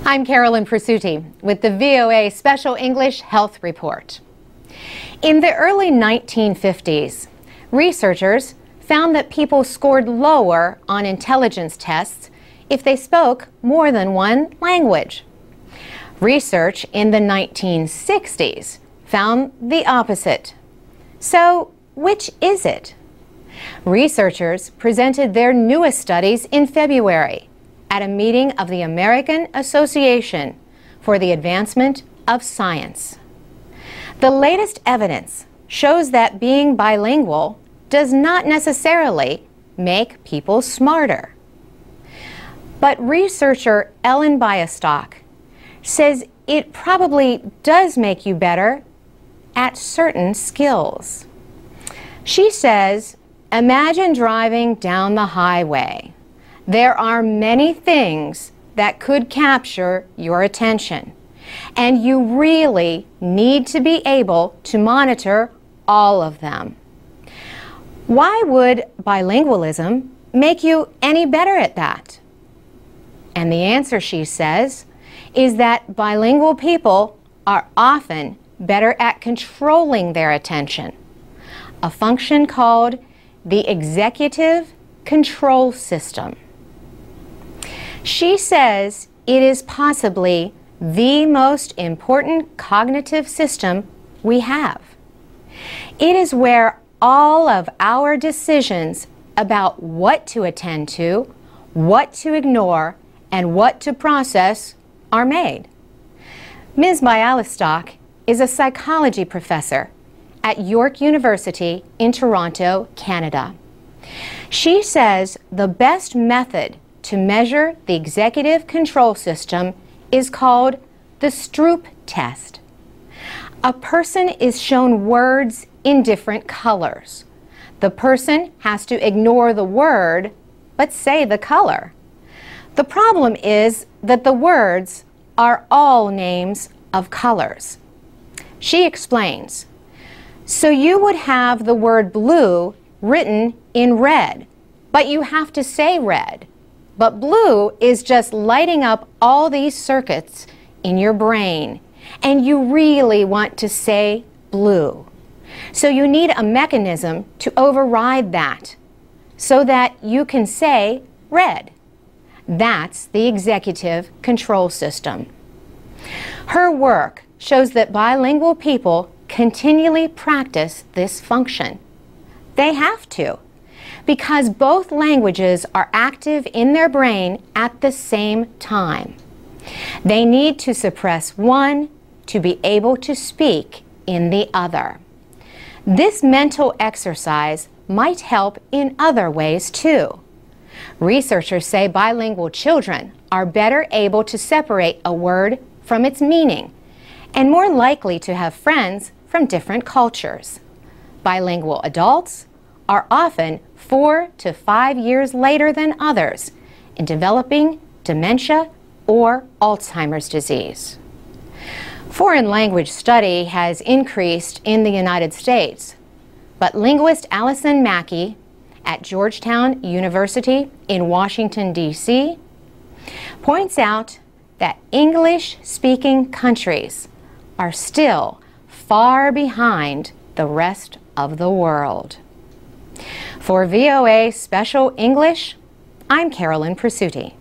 I'm Carolyn Prasuti with the VOA Special English Health Report. In the early 1950s, researchers found that people scored lower on intelligence tests if they spoke more than one language. Research in the 1960s found the opposite. So, which is it? Researchers presented their newest studies in February at a meeting of the American Association for the Advancement of Science. The latest evidence shows that being bilingual does not necessarily make people smarter. But researcher Ellen Biastock says it probably does make you better at certain skills. She says, imagine driving down the highway. There are many things that could capture your attention, and you really need to be able to monitor all of them. Why would bilingualism make you any better at that? And the answer, she says, is that bilingual people are often better at controlling their attention, a function called the executive control system. She says it is possibly the most important cognitive system we have. It is where all of our decisions about what to attend to, what to ignore, and what to process are made. Ms. Bialystock is a psychology professor at York University in Toronto, Canada. She says the best method to measure the executive control system is called the Stroop test. A person is shown words in different colors. The person has to ignore the word but say the color. The problem is that the words are all names of colors. She explains, so you would have the word blue written in red, but you have to say red. But blue is just lighting up all these circuits in your brain, and you really want to say blue. So you need a mechanism to override that so that you can say red. That's the executive control system. Her work shows that bilingual people continually practice this function. They have to, because both languages are active in their brain at the same time. They need to suppress one to be able to speak in the other. This mental exercise might help in other ways too. Researchers say bilingual children are better able to separate a word from its meaning and more likely to have friends from different cultures. Bilingual adults are often 4 to 5 years later than others in developing dementia or Alzheimer's disease. Foreign language study has increased in the United States, but linguist Allison Mackey at Georgetown University in Washington, D.C., points out that English-speaking countries are still far behind the rest of the world. For VOA Special English, I'm Carolyn Prasuti.